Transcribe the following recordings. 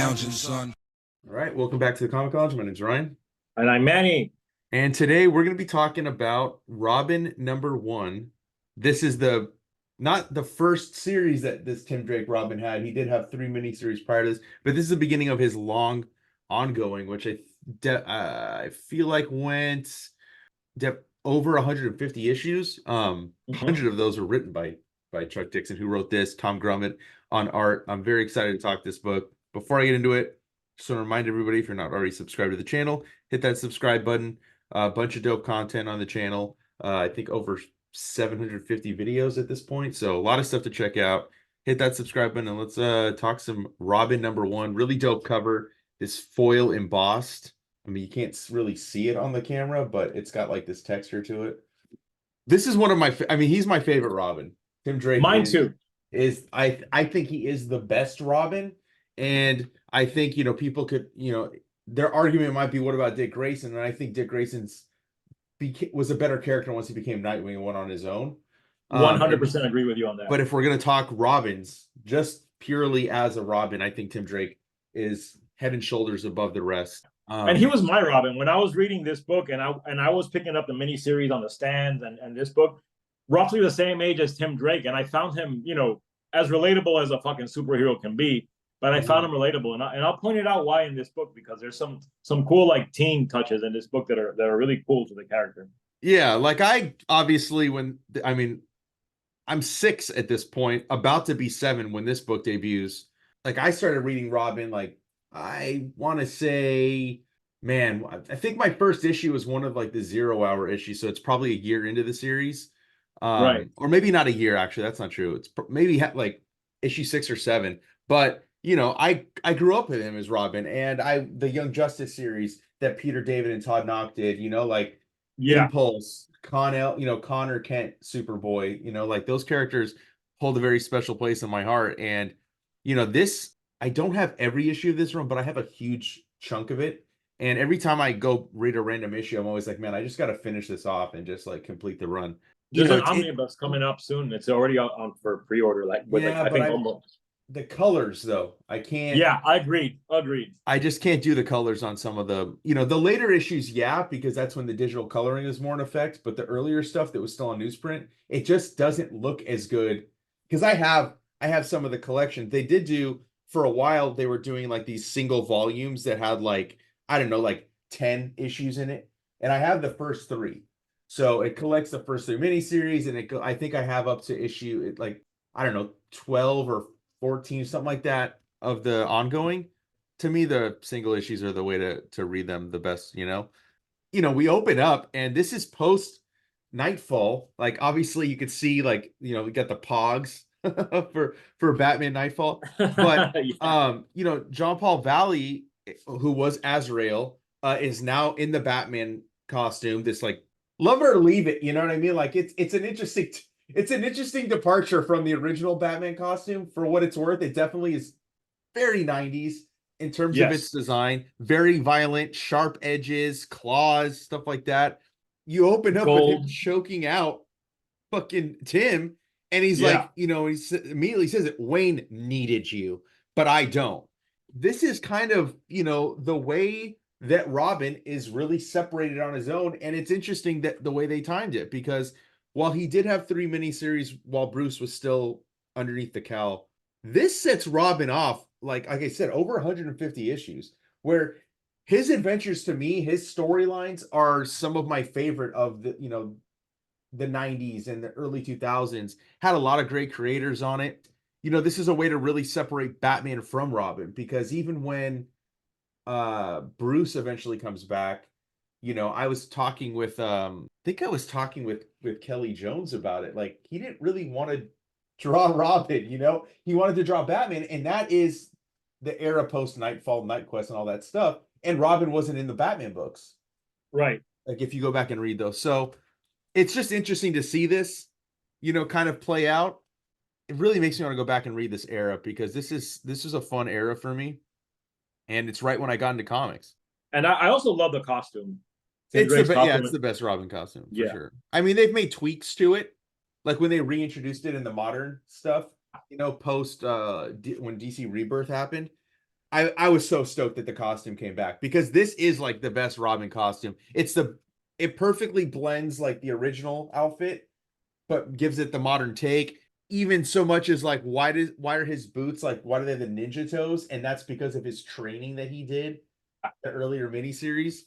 lounging, son. All right, welcome back to the Comic Lounge. My name's Ryan. And I'm Manny. And today we're going to be talking about Robin #1. This is not the first series that this Tim Drake Robin had. He did have 3 miniseries prior to this, but this is the beginning of his long ongoing, which I feel like went over 150 issues. 100 of those were written by Chuck Dixon, who wrote this, Tom Grummett on art. I'm very excited to talk this book. Before I get into it, just want to remind everybody, if you're not already subscribed to the channel, hit that subscribe button. A bunch of dope content on the channel. I think over 750 videos at this point, so a lot of stuff to check out. Hit that subscribe button and let's talk some Robin #1. Really dope cover. This foil embossed. I mean, you can't really see it on the camera, but it's got like this texture to it. This is one of my, I mean, he's my favorite Robin. Tim Drake. Mine too. I think he is the best Robin. And I think, people could, their argument might be, what about Dick Grayson? And I think Dick Grayson's was a better character once he became Nightwing and went on his own. 100% agree with you on that. But if we're going to talk Robins, just purely as a Robin, I think Tim Drake is head and shoulders above the rest. And he was my Robin. When I was reading this book and I was picking up the miniseries on the stands and this book, roughly the same age as Tim Drake. And I found him, as relatable as a fucking superhero can be. But I found him relatable, and I'll point it out why in this book, because there's some cool like teen touches in this book that are really cool to the character. Yeah, like I obviously I'm 6 at this point, about to be 7 when this book debuts. Like I started reading Robin, like I want to say, man, I think my first issue was one of like the 0 Hour issues, so it's probably a year into the series, right? Or maybe not a year. Actually, that's not true. It's maybe like issue 6 or 7, but. I grew up with him as Robin, and the Young Justice series that Peter David and Todd Knock did, like Impulse, Connor Kent, Superboy, like those characters hold a very special place in my heart. And, this, I don't have every issue of this run, but I have a huge chunk of it. And every time I go read a random issue, I'm always like, man, I just got to finish this off and just like complete the run. There's an omnibus coming up soon. It's already on for pre-order, I think almost. The colors, though, I can't. Yeah, I agreed. I just can't do the colors on some of the, the later issues, because that's when the digital coloring is more in effect. But the earlier stuff that was still on newsprint, it just doesn't look as good. Because I have some of the collection. They did do, for a while, they were doing like these single volumes that had like, I don't know, like 10 issues in it. And I have the first 3. So it collects the first 3 miniseries, and I think I have up to issue, like, I don't know, 12 or 14, something like that, of the ongoing. To me, the single issues are the way to read them the best. We open up and this is post Nightfall. Like obviously you could see, like, we got the pogs for Batman Nightfall, but yeah. John Paul Valley, who was Azrael, is now in the Batman costume. This, like, love it or leave it, you know what I mean? Like it's an interesting departure from the original Batman costume. For what it's worth, it definitely is very 90s in terms of its design. Very violent, sharp edges, claws, stuff like that. You open up with him choking out fucking Tim, and he's like, he immediately says it, Wayne needed you, but I don't. This is kind of, the way that Robin is really separated on his own, and it's interesting that the way they timed it, because while he did have 3 miniseries while Bruce was still underneath the cowl, this sets Robin off, like I said, over 150 issues, where his adventures, to me, his storylines are some of my favorite of the 90s and the early 2000s. Had a lot of great creators on it. This is a way to really separate Batman from Robin, because even when Bruce eventually comes back, I was talking with with Kelly Jones about it. Like, he didn't really want to draw Robin, he wanted to draw Batman, and that is the era post Nightfall, Nightquest, and all that stuff. And Robin wasn't in the Batman books, right? Like, if you go back and read those, so it's just interesting to see this, kind of play out. It really makes me want to go back and read this era, because this is a fun era for me, and it's right when I got into comics. And I also love the costume. It's the best Robin costume for sure. I mean, they've made tweaks to it, like when they reintroduced it in the modern stuff, post when DC Rebirth happened. I was so stoked that the costume came back because this is like the best Robin costume. It perfectly blends like the original outfit, but gives it the modern take. Even so much as like why are his boots like why do they have the ninja toes? And that's because of his training that he did the earlier miniseries.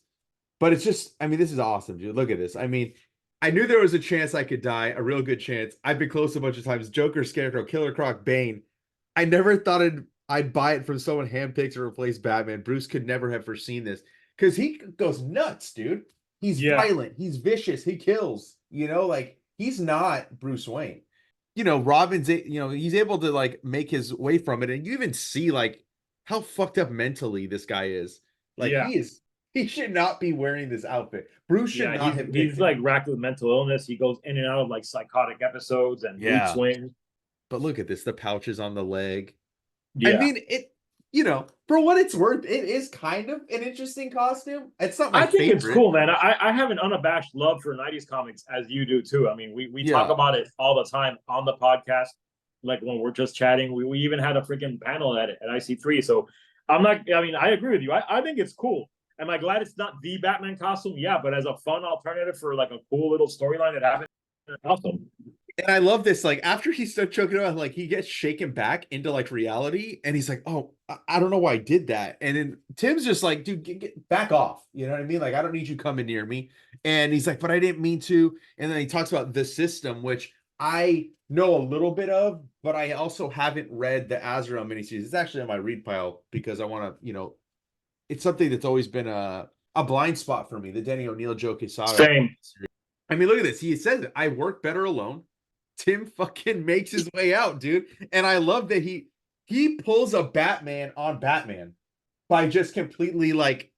But it's just, I mean, this is awesome, dude. Look at this. I mean, I knew there was a chance I could die, a real good chance. I've been close a bunch of times. Joker, Scarecrow, Killer Croc, Bane. I never thought I'd buy it from someone handpicked to replace Batman. Bruce could never have foreseen this because he goes nuts, dude. He's Yeah. violent. He's vicious. He kills. Like he's not Bruce Wayne. Robin's, he's able to like make his way from it, and you even see like how fucked up mentally this guy is. Like Yeah. he should not be wearing this outfit. Bruce should Yeah, not have he's picked like him. racked with mental illness. He goes in and out of like psychotic episodes and mood Yeah. swings. But look at this, the pouches on the leg. I Yeah. mean, for what it's worth, it is kind of an interesting costume. It's not my I think it's favorite. cool, man. I have an unabashed love for 90s comics as you do too. I mean, we talk Yeah. about it all the time on the podcast. Like when we're just chatting, we even had a freaking panel at IC3. So I agree with you. I think it's cool. Am I glad it's not the Batman costume? Yeah, but as a fun alternative for like a cool little storyline that happened, awesome. And I love this. Like after he starts choking out, like he gets shaken back into like reality, and he's like, "Oh, I don't know why I did that." And then Tim's just like, "Dude, get back off." You know what I mean? Like I don't need you coming near me. And he's like, "But I didn't mean to." And then he talks about the system, which I know a little bit of, but I also haven't read the Azrael miniseries. It's actually on my read pile because I want to, it's something that's always been a blind spot for me. The Denny O'Neil Joe Quesada. Same. I mean, look at this. He says it. I work better alone. Tim fucking makes his way out, dude. And I love that he pulls a Batman on Batman by just completely like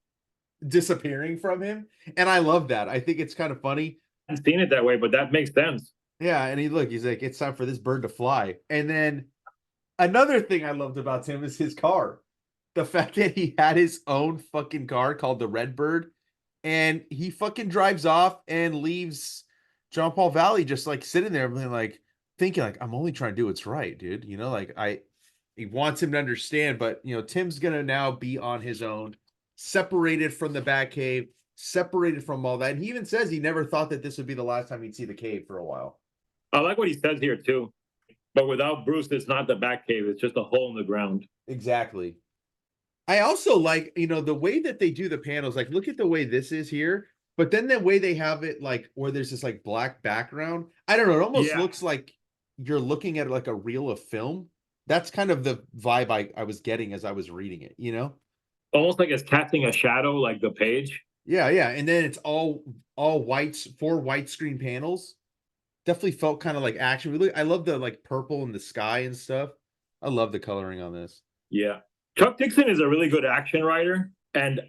disappearing from him. And I love that. I think it's kind of funny. I haven't seen it that way, but that makes sense. Yeah, and he's like, it's time for this bird to fly. And then another thing I loved about Tim is his car. The fact that he had his own fucking car called the Redbird, and he fucking drives off and leaves John Paul Valley just like sitting there and like thinking like I'm only trying to do what's right, dude. Like he wants him to understand, but Tim's gonna now be on his own, separated from the Batcave, separated from all that. And he even says he never thought that this would be the last time he'd see the cave for a while. I like what he says here too. But without Bruce, it's not the Batcave. It's just a hole in the ground. Exactly. I also like, the way that they do the panels, like look at the way this is here, but then the way they have it like where there's this like black background. I don't know, it almost looks like you're looking at like a reel of film. That's kind of the vibe I was getting as I was reading it, Almost like it's casting a shadow like the page. Yeah, yeah. And then it's all whites, 4 white screen panels. Definitely felt kind of like action. Really, I love the like purple in the sky and stuff. I love the coloring on this. Yeah. Chuck Dixon is a really good action writer, and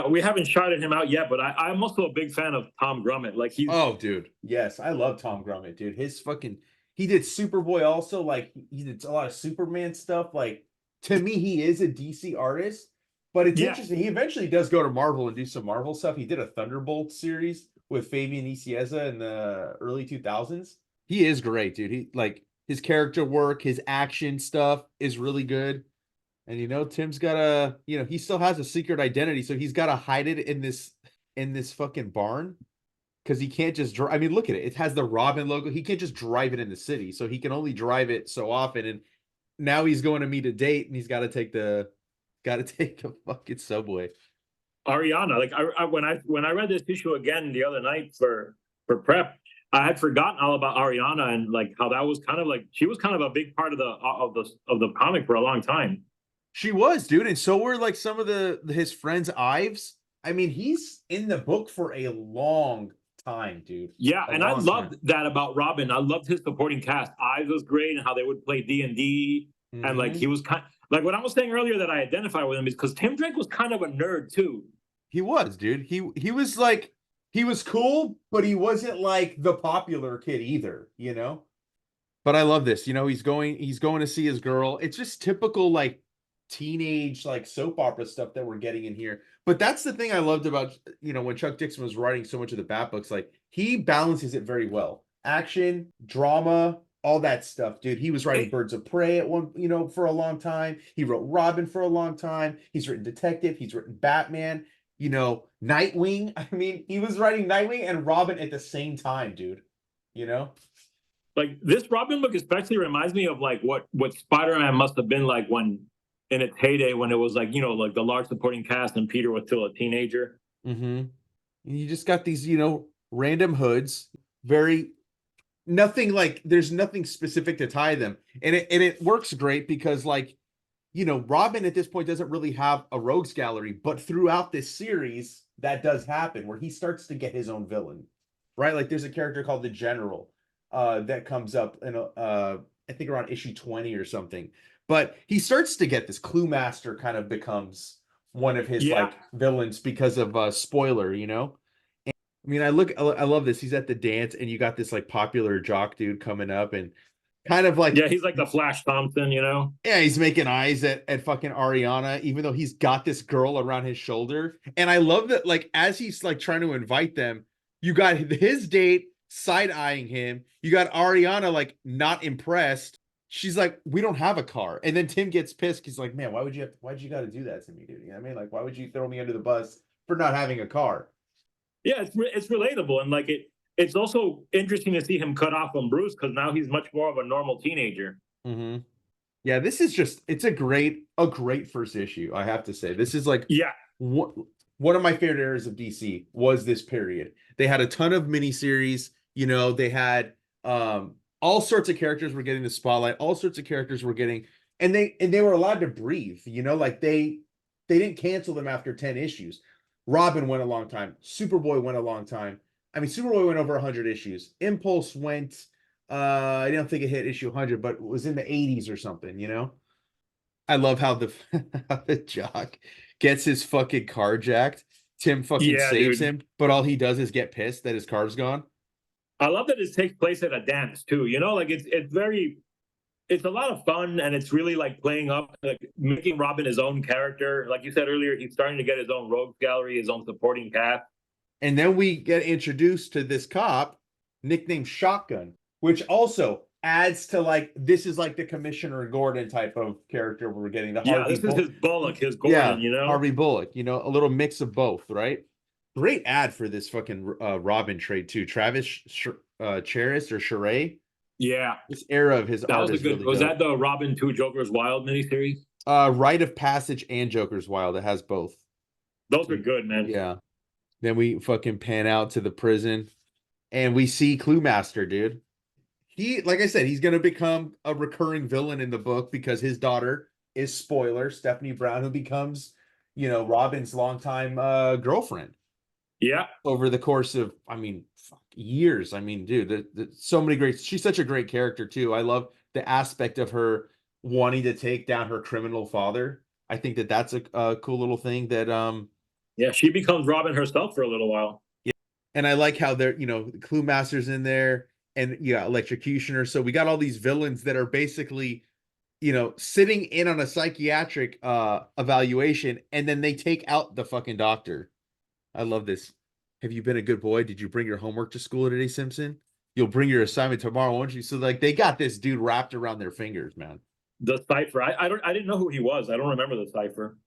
we haven't shouted him out yet, but I'm also a big fan of Tom Grummett. Like oh, dude, yes, I love Tom Grummett, dude. He did Superboy also. Like he did a lot of Superman stuff. Like to me, he is a DC artist, but it's interesting. He eventually does go to Marvel and do some Marvel stuff. He did a Thunderbolt series with Fabian Nicieza in the early 2000s. He is great, dude. He like his character work, his action stuff is really good. And Tim's got he still has a secret identity, so he's got to hide it in this fucking barn because he can't just drive. I mean, look at it. It has the Robin logo. He can't just drive it in the city, so he can only drive it so often. And now he's going to meet a date, and he's got to take the fucking subway. Ariana, like when I read this issue again the other night for prep, I had forgotten all about Ariana and like how that was kind of like she was kind of a big part of the comic for a long time. She was, dude, and so were like some of his friends' Ives. I mean, he's in the book for a long time, dude. Yeah, and I loved that about Robin. I loved his supporting cast. Ives was great, and how they would play D&D, and like he was kind like what I was saying earlier that I identify with him is because Tim Drake was kind of a nerd too. He was, dude. He was like he was cool, but he wasn't like the popular kid either, But I love this. He's going to see his girl. It's just typical like teenage like soap opera stuff that we're getting in here. But that's the thing I loved about when Chuck Dixon was writing so much of the Bat books, like he balances it very well. Action, drama, all that stuff, dude. He was writing Birds of Prey at one, for a long time. He wrote Robin for a long time. He's written Detective. He's written Batman. Nightwing. I mean, he was writing Nightwing and Robin at the same time, dude. Like this Robin book especially reminds me of like what Spider-Man must have been like when in its heyday, when it was like, like the large supporting cast and Peter was still a teenager. Mm-hmm. You just got these, random hoods, nothing like there's nothing specific to tie them. And it works great because like, Robin at this point doesn't really have a rogues gallery, but throughout this series, that does happen where he starts to get his own villain, right? Like there's a character called the General that comes up in I think around issue 20 or something. But he starts to get this. Clue Master kind of becomes one of his like villains because of spoiler, And, I mean, I love this. He's at the dance and you got this like popular jock dude coming up and kind of like, he's like the Flash Thompson, Yeah, he's making eyes at fucking Ariana, even though he's got this girl around his shoulder. And I love that, like, as he's like trying to invite them, you got his date side-eyeing him. You got Ariana like not impressed. She's like, we don't have a car. And then Tim gets pissed. He's like, man, why'd you got to do that to me, dude? You know what I mean? Like, why would you throw me under the bus for not having a car? Yeah, it's relatable. And like it's also interesting to see him cut off from Bruce because now he's much more of a normal teenager. Mm-hmm. Yeah, this is it's a great first issue, I have to say. This is like one of my favorite eras of DC was this period. They had a ton of miniseries, they had all sorts of characters were getting the spotlight, all sorts of characters were getting, and they were allowed to breathe, like they didn't cancel them after 10 issues. Robin went a long time. Superboy went a long time. I mean, Superboy went over 100 issues. Impulse went, I don't think it hit issue 100, but it was in the 80s or something, I love how the jock gets his fucking car jacked. Tim fucking saves him, but all he does is get pissed that his car's gone. I love that it takes place at a dance too. Like it's a lot of fun and it's really like playing up, like making Robin his own character. Like you said earlier, he's starting to get his own rogues gallery, his own supporting cast. And then we get introduced to this cop nicknamed Shotgun, which also adds to like, this is like the Commissioner Gordon type of character we're getting. This is his Bullock, his Gordon, Harvey Bullock, a little mix of both, right? Great ad for this fucking Robin trade too. Travis Charest or Charay. Yeah. This era of his art is really was that the Robin 2 Joker's Wild miniseries? Rite of Passage and Joker's Wild. It has both. Those are good, man. Yeah. Then we fucking pan out to the prison and we see Clue Master, dude. He, like I said, he's going to become a recurring villain in the book because his daughter is, spoiler, Stephanie Brown, who becomes, Robin's longtime girlfriend. Yeah. Over the course of, years. I mean, dude, so many great, she's such a great character too. I love the aspect of her wanting to take down her criminal father. I think that's a cool little thing that, she becomes Robin herself for a little while. Yeah. And I like how they're, Clue Master's in there and Electrocutioner. So we got all these villains that are basically, sitting in on a psychiatric evaluation and then they take out the fucking doctor. I love this. Have you been a good boy? Did you bring your homework to school today, Simpson? You'll bring your assignment tomorrow, won't you? So like they got this dude wrapped around their fingers, man. The Cipher. I didn't know who he was. I don't remember the Cipher.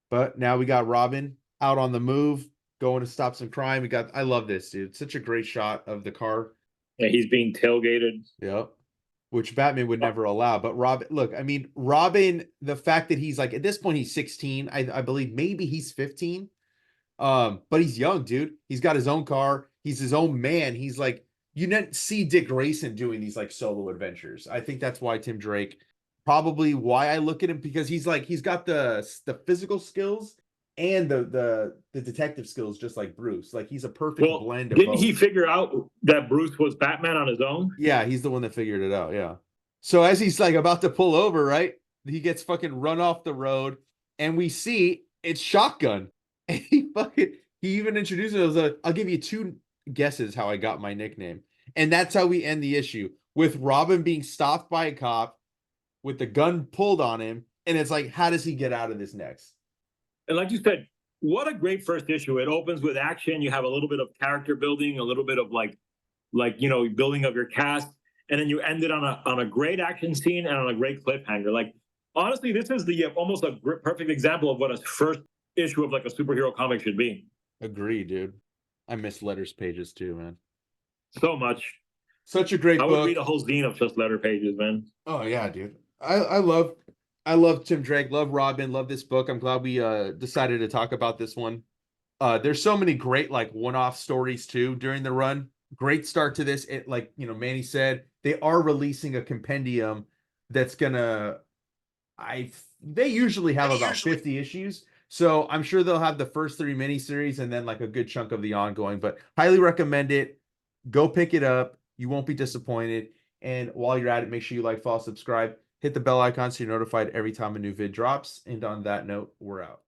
But now we got Robin out on the move, going to stop some crime. I love this, dude. Such a great shot of the car. Yeah, he's being tailgated. Yep. Which Batman would never allow. But Robin, look, Robin, the fact that he's like, at this point, he's 16. I believe maybe he's 15. But he's young, dude. He's got his own car. He's his own man. He's like, you didn't see Dick Grayson doing these like solo adventures. I think that's why Tim Drake, probably why I look at him, because he's got the physical skills and the detective skills, just like Bruce. Like he's a perfect blend of didn't both. He figure out that Bruce was Batman on his own? Yeah, he's the one that figured it out. Yeah. So as he's like about to pull over, right, he gets fucking run off the road, and we see it's Shotgun. And he even introduces us. I'll give you 2 guesses how I got my nickname. And that's how we end the issue, with Robin being stopped by a cop with the gun pulled on him. And it's like, how does he get out of this next? And like you said, what a great first issue. It opens with action. You have a little bit of character building, a little bit of like building of your cast. and then you end it on a great action scene and on a great cliffhanger. Like, honestly, this is the almost a perfect example of what a first issue of like a superhero comic should be. Agree, dude. I miss letters pages too, man. So much. Such a great I book. would read a whole zine of just letter pages, man. Oh yeah, dude. I love Tim Drake, love Robin, love this book. I'm glad we decided to talk about this one. There's so many great like one-off stories too during the run. Great start to this. It, like, you know, Manny said, they are releasing a compendium that's gonna they usually have about 50 issues. So I'm sure they'll have the first 3 miniseries and then like a good chunk of the ongoing, but highly recommend it. Go pick it up. You won't be disappointed. And while you're at it, make sure you like, follow, subscribe, hit the bell icon so you're notified every time a new vid drops. And on that note, we're out.